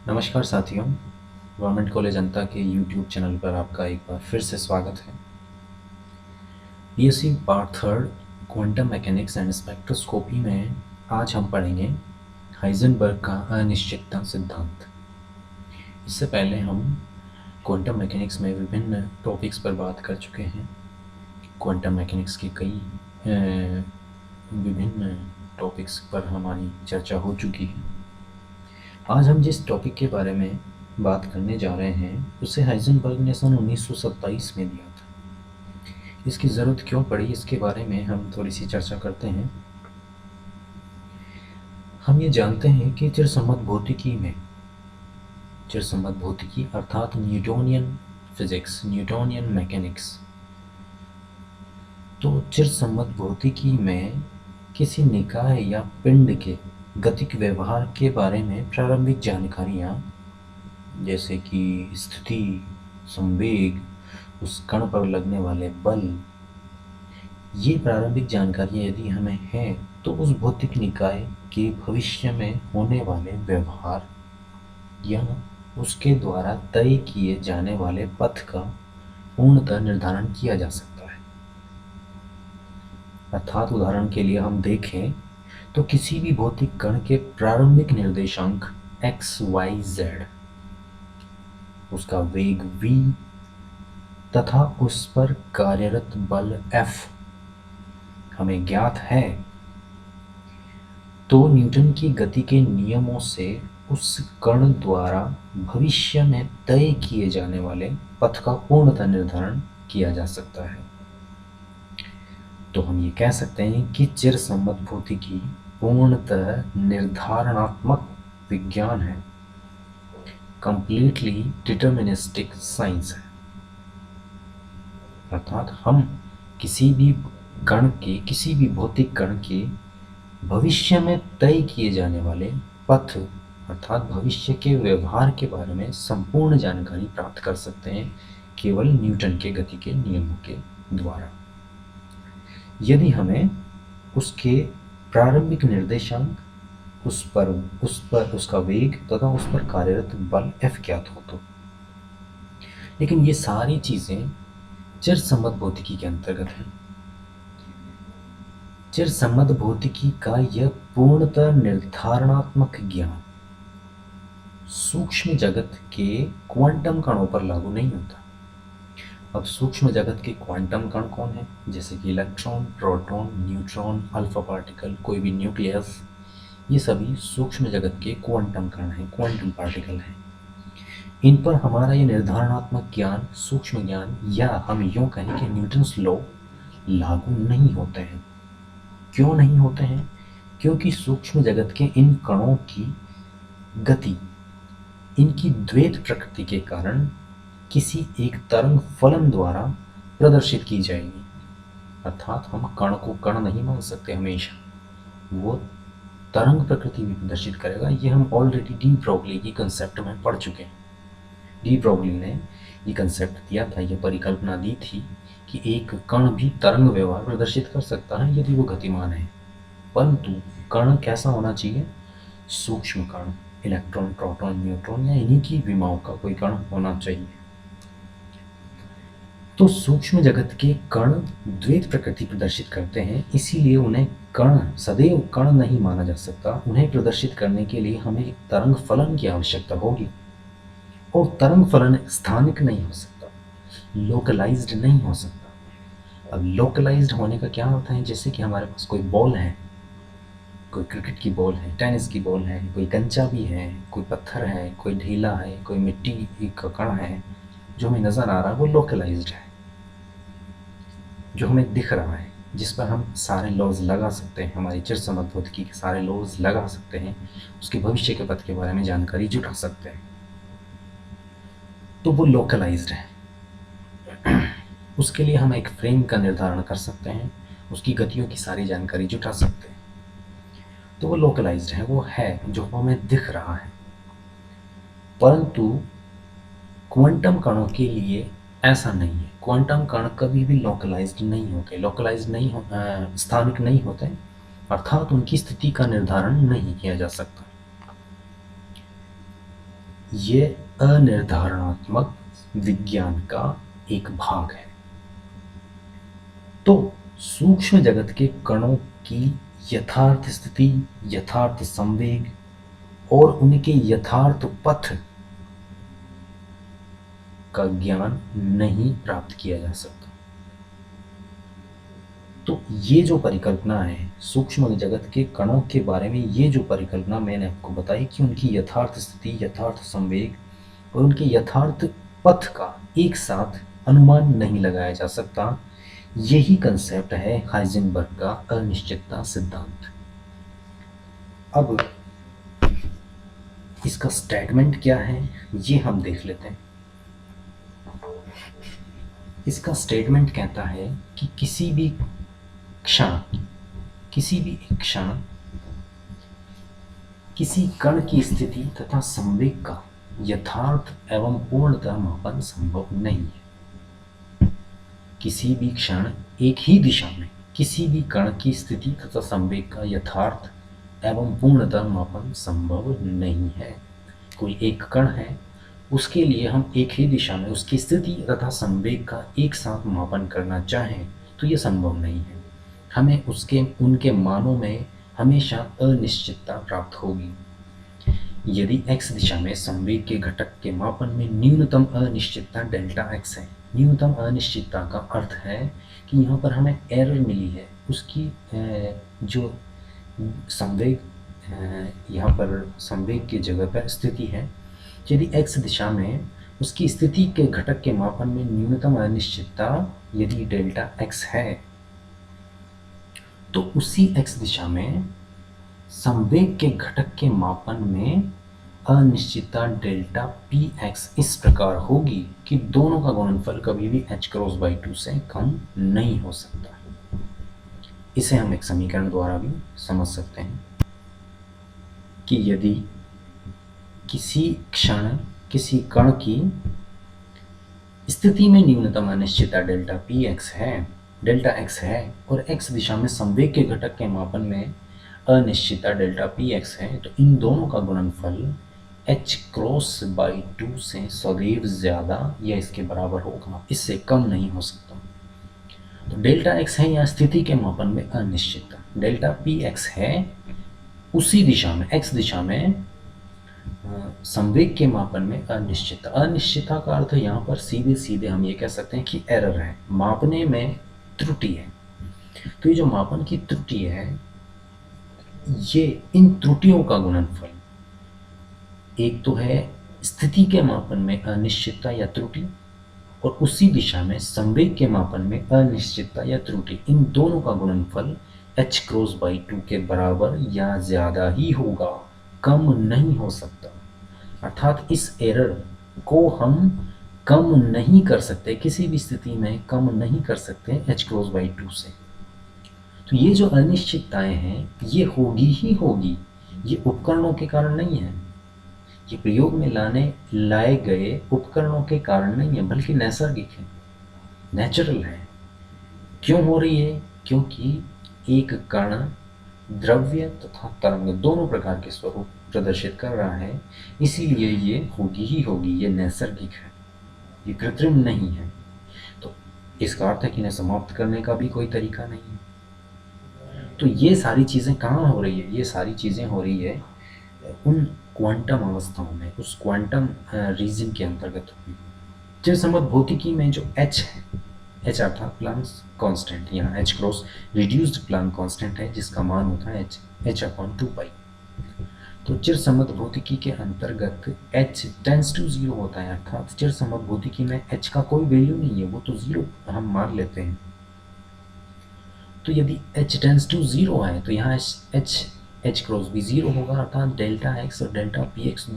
नमस्कार साथियों, government college अंता के यूट्यूब चैनल पर आपका एक बार फिर से स्वागत है। BSc part third quantum mechanics and spectroscopy में आज हम पढ़ेंगे हाइजेनबर्ग का अनिश्चितता सिद्धांत। इससे पहले हम क्वांटम मैकेनिक्स में विभिन्न टॉपिक्स पर बात कर चुके हैं। क्वांटम मैकेनिक्स के कई विभिन्न टॉपिक्स पर हमारी चर्चा हो चुकी है। आज हम जिस टॉपिक के बारे में बात करने जा रहे हैं उसे हाइजेनबर्ग ने सन 1927 में दिया था। इसकी ज़रूरत क्यों पड़ी, इसके बारे में हम थोड़ी सी चर्चा करते हैं। हम ये जानते हैं कि चिरसम्मत भौतिकी अर्थात न्यूटोनियन फिजिक्स, न्यूटोनियन मैकेनिक्स, तो चिरसम्मत भौतिकी में किसी निकाय या पिंड के गतिक व्यवहार के बारे में प्रारंभिक जानकारियाँ जैसे कि स्थिति, संवेग, उस कण पर लगने वाले बल, ये प्रारंभिक जानकारियाँ यदि हमें हैं तो उस भौतिक निकाय के भविष्य में होने वाले व्यवहार या उसके द्वारा तय किए जाने वाले पथ का पूर्णतः निर्धारण किया जा सकता है। अर्थात उदाहरण के लिए हम देखें तो किसी भी भौतिक कण के प्रारंभिक निर्देशांक x, y, z, उसका वेग v तथा उस पर कार्यरत बल F हमें ज्ञात है, तो न्यूटन की गति के नियमों से उस कण द्वारा भविष्य में तय किए जाने वाले पथ का पूर्णतः निर्धारण किया जा सकता है। तो हम ये कह सकते हैं कि चिरसम्मत भौतिकी पूर्णतः निर्धारणात्मक विज्ञान है, कंप्लीटली डिटर्मिनिस्टिक साइंस है। अर्थात हम किसी भी भौतिक कण के भविष्य में तय किए जाने वाले पथ अर्थात भविष्य के व्यवहार के बारे में संपूर्ण जानकारी प्राप्त कर सकते हैं केवल न्यूटन के गति के नियमों के द्वारा। यदि हमें उसके प्रारंभिक निर्देशांक, उस पर उसका वेग तथा उस पर कार्यरत बल F ज्ञात हो तो। लेकिन ये सारी चीजें चिरसम्मत भौतिकी के अंतर्गत हैं। चिरसम्मत भौतिकी का यह पूर्णतः निर्धारणात्मक ज्ञान सूक्ष्म जगत के क्वांटम कणों पर लागू नहीं होता। अब सूक्ष्म जगत के क्वांटम कण कौन है? जैसे कि electron, proton, neutron, alpha particle, कोई भी न्यूक्लियस, ये सभी सूक्ष्म जगत के क्वांटम कण हैं, क्वांटम पार्टिकल हैं। इन पर हमारा ये निर्धारणात्मक ज्ञान, सूक्ष्म ज्ञान, या हम यूँ कहें कि न्यूटन्स लॉ लागू नहीं होते हैं। क्यों नहीं होते हैं? क्योंकि सूक्ष्म जगत के इन कणों की गति इनकी द्वैत प्रकृति के कारण किसी एक तरंग फलन द्वारा प्रदर्शित की जाएगी। अर्थात हम कण को कण नहीं मान सकते हमेशा, वो तरंग प्रकृति भी प्रदर्शित करेगा। ये हम ऑलरेडी डी ब्रोगली की कंसेप्ट में पढ़ चुके हैं। डी ब्रोगली ने ये कंसेप्ट दिया था, ये परिकल्पना दी थी कि एक कण भी तरंग व्यवहार प्रदर्शित कर सकता है यदि वो गतिमान है, परंतु कण कैसा होना चाहिए? सूक्ष्म कण, इलेक्ट्रॉन, प्रोटॉन, न्यूट्रॉन या इन्हीं की विमाओं का कोई कण होना चाहिए। तो सूक्ष्म जगत के कण द्वैत प्रकृति प्रदर्शित करते हैं, इसीलिए उन्हें कण, सदैव कण नहीं माना जा सकता। उन्हें प्रदर्शित करने के लिए हमें एक तरंग फलन की आवश्यकता होगी, और तरंग फलन स्थानिक नहीं हो सकता, लोकलाइज्ड नहीं हो सकता। अब लोकलाइज्ड होने का क्या अर्थ है? जैसे कि हमारे पास कोई बॉल है, कोई क्रिकेट की बॉल है, टेनिस की बॉल है, कोई कंचा भी है, कोई पत्थर है, कोई ढीला है, कोई मिट्टी का कण है, जो हमें नज़र आ रहा है वो लोकलाइज्ड है, जो हमें दिख रहा है, जिस पर हम सारे लॉज लगा सकते हैं, हमारी चिरसम्मत भौतिकी के सारे लॉज लगा सकते हैं, उसके भविष्य के पथ के बारे में जानकारी जुटा सकते हैं, तो वो लोकलाइज्ड है। उसके लिए हम एक फ्रेम का निर्धारण कर सकते हैं, उसकी गतियों की सारी जानकारी जुटा सकते हैं, तो वो लोकलाइज्ड है, वो है जो हमें दिख रहा है। परंतु क्वांटम कणों के लिए ऐसा नहीं है। क्वांटम कण कभी भी लोकलाइज्ड नहीं होते, स्थानिक नहीं होते, अर्थात उनकी स्थिति का निर्धारण नहीं किया जा सकता। ये अनिर्धारणात्मक विज्ञान का एक भाग है। तो सूक्ष्म जगत के कणों की यथार्थ स्थिति, यथार्थ संवेग और उनके यथार्थ पथ का ज्ञान नहीं प्राप्त किया जा सकता। तो ये जो परिकल्पना है सूक्ष्म जगत के कणों के बारे में, ये जो परिकल्पना मैंने आपको बताई कि उनकी यथार्थ स्थिति, यथार्थ संवेग और उनके यथार्थ पथ का एक साथ अनुमान नहीं लगाया जा सकता, यही कंसेप्ट है हाइजेनबर्ग का अनिश्चितता सिद्धांत। अब इसका स्टेटमेंट क्या है ये हम देख लेते हैं। इसका स्टेटमेंट कहता है कि किसी भी क्षण किसी कण की स्थिति तथा संवेग का यथार्थ एवं पूर्णतः मापन संभव नहीं है। किसी भी क्षण एक ही दिशा में किसी भी कण की स्थिति तथा संवेग का यथार्थ एवं पूर्णतः मापन संभव नहीं है। कोई एक कण है, उसके लिए हम एक ही दिशा में उसकी स्थिति तथा संवेग का एक साथ मापन करना चाहें तो ये संभव नहीं है। हमें उनके मानों में हमेशा अनिश्चितता प्राप्त होगी। यदि x दिशा में संवेग के घटक के मापन में न्यूनतम अनिश्चितता डेल्टा x है, न्यूनतम अनिश्चितता का अर्थ है कि यहाँ पर हमें एरर मिली है, उसकी जो संवेग यहाँ पर संवेग की जगह पर स्थिति है, यदि x दिशा में उसकी स्थिति के घटक के मापन में न्यूनतम अनिश्चितता यदि डेल्टा x है, तो उसी x दिशा में संवेग के घटक के मापन में अनिश्चितता डेल्टा px इस प्रकार होगी कि दोनों का गुणनफल कभी भी h×2 से कम नहीं हो सकता। इसे हम एक समीकरण द्वारा भी समझ सकते हैं कि यदि किसी क्षण किसी कण की स्थिति में न्यूनतम अनिश्चितता डेल्टा x है और x दिशा में संवेग के घटक के मापन में अनिश्चितता डेल्टा px है, तो इन दोनों का गुणनफल h×2 से सदैव ज्यादा या इसके बराबर होगा, इससे कम नहीं हो सकता। तो डेल्टा x है यहाँ स्थिति के मापन में अनिश्चितता, डेल्टा px है उसी दिशा में x दिशा में संवेग के मापन में अनिश्चितता। अनिश्चितता का अर्थ यहाँ पर सीधे सीधे हम ये कह सकते हैं कि एरर है, मापने में त्रुटि है। तो ये जो मापन की त्रुटि है, ये इन त्रुटियों का गुणनफल, एक तो है स्थिति के मापन में अनिश्चितता या त्रुटि और उसी दिशा में संवेग के मापन में अनिश्चितता या त्रुटि, इन दोनों का गुणनफल h×2 के बराबर या ज्यादा ही होगा, कम नहीं हो सकता। अर्थात इस एरर को हम कम नहीं कर सकते, किसी भी स्थिति में कम नहीं कर सकते h×2 से। तो ये जो अनिश्चितताएं हैं ये होगी ही होगी, ये उपकरणों के कारण नहीं है, ये प्रयोग में लाए गए उपकरणों के कारण नहीं है, बल्कि नैसर्गिक है, नेचुरल है। क्यों हो रही है? क्योंकि एक कण द्रव्य तथा तरंग दोनों प्रकार के स्वरूप प्रदर्शित कर रहा है, इसीलिए ये होगी ही होगी, ये नैसर्गिक है, ये कृत्रिम नहीं है। तो इसका अर्थ है कि इन्हें समाप्त करने का भी कोई तरीका नहीं है। तो ये सारी चीज़ें कहाँ हो रही है? ये सारी चीज़ें हो रही है उन क्वांटम अवस्थाओं में, उस क्वांटम रीजन के अंतर्गत हुई। चिरसम्मत भौतिकी में जो h है, h अर्थात प्लांक कांस्टेंट, यहाँ h cross reduced Planck constant है जिसका मान होता है h/2π। तो चिरसम्मत भौतिकी के अंतर्गत h → 0 होता है, अर्थात चिरसम्मत भौतिकी में h का कोई वैल्यू नहीं है, वो तो 0 हम मान लेते हैं। तो यदि h → 0 है तो यहाँ h× भी 0 होगा, अर्थात डेल्टा x और डेल्टा px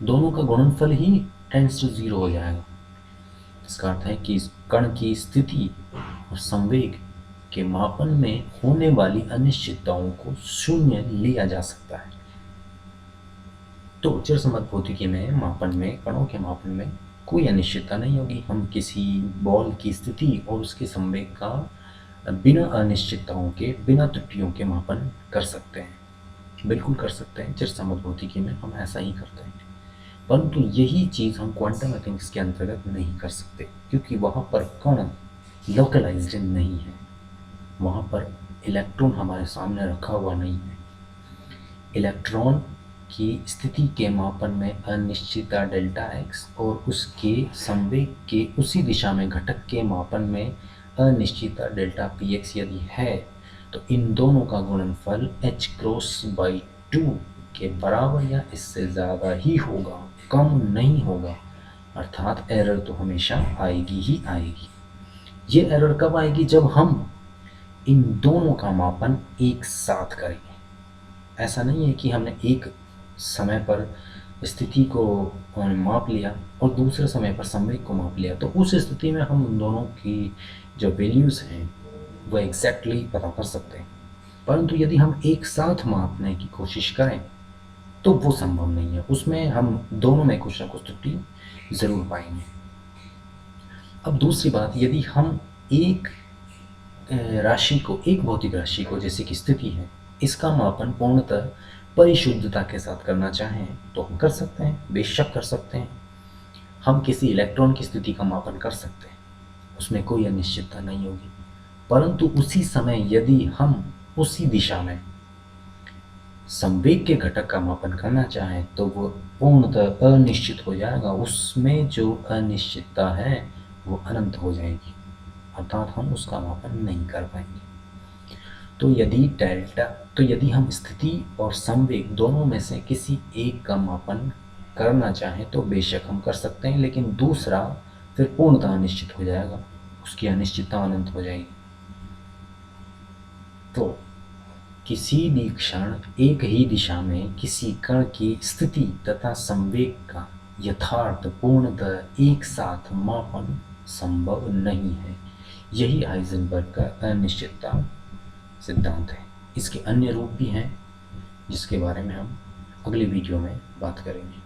दोनों का गुणनफल ही टेंड्स टू 0 हो जाएगा। इसका अर्थ है कि इस कण की स्थिति और संवेग के मापन में होने वाली अनिश्चितताओं को शून्य लिया जा सकता है। तो चिरसम्मत भौतिकी में मापन में, कणों के मापन में कोई अनिश्चितता नहीं होगी। हम किसी बॉल की स्थिति और उसके संवेग का बिना अनिश्चितताओं के, बिना त्रुटियों के मापन कर सकते हैं, बिल्कुल कर सकते हैं। चिरसम्मत भौतिकी में हम ऐसा ही करते हैं। परंतु यही चीज़ हम क्वांटम मैकेनिक्स के अंतर्गत नहीं कर सकते, क्योंकि वहाँ पर कण लोकलाइज्ड नहीं है, वहाँ पर इलेक्ट्रॉन हमारे सामने रखा हुआ नहीं है। इलेक्ट्रॉन की स्थिति के मापन में अनिश्चितता डेल्टा एक्स और उसके संवेग के उसी दिशा में घटक के मापन में अनिश्चितता डेल्टा पी एक्स यदि है, तो इन दोनों का गुणनफल h क्रॉस बाई 2 के बराबर या इससे ज़्यादा ही होगा, कम नहीं होगा। अर्थात एरर तो हमेशा आएगी ही आएगी। ये एरर कब आएगी? जब हम इन दोनों का मापन एक साथ करेंगे। ऐसा नहीं है कि हमने एक समय पर स्थिति को माप लिया और दूसरे समय पर संवेग को माप लिया, तो उस स्थिति में हम उन दोनों की जो वैल्यूज़ हैं वो एग्जैक्टली पता कर सकते हैं। परंतु यदि हम एक साथ मापने की कोशिश करें तो वो संभव नहीं है, उसमें हम दोनों में कुछ ना कुछ त्रुटि ज़रूर पाएंगे। अब दूसरी बात, यदि हम एक राशि को, एक भौतिक राशि को, जैसे कि स्थिति है, इसका मापन पूर्णतः परिशुद्धता के साथ करना चाहें तो हम कर सकते हैं, बेशक कर सकते हैं। हम किसी इलेक्ट्रॉन की स्थिति का मापन कर सकते हैं, उसमें कोई अनिश्चितता नहीं होगी। परंतु उसी समय यदि हम उसी दिशा में संवेग के घटक का मापन करना चाहें तो वो पूर्णतः अनिश्चित हो जाएगा, उसमें जो अनिश्चितता है वो अनंत हो जाएगी, अर्थात हम उसका मापन नहीं कर पाएंगे। तो यदि हम स्थिति और संवेग दोनों में से किसी एक का मापन करना चाहें तो बेशक हम कर सकते हैं, लेकिन दूसरा फिर पूर्णतः अनिश्चित हो जाएगा, उसकी अनिश्चितता अनंत हो जाएगी। तो किसी भी क्षण एक ही दिशा में किसी कण की स्थिति तथा संवेग का यथार्थ पूर्णतः एक साथ मापन संभव नहीं है। यही हाइजेनबर्ग का अनिश्चितता सिद्धांत है। इसके अन्य रूप भी हैं जिसके बारे में हम अगले वीडियो में बात करेंगे।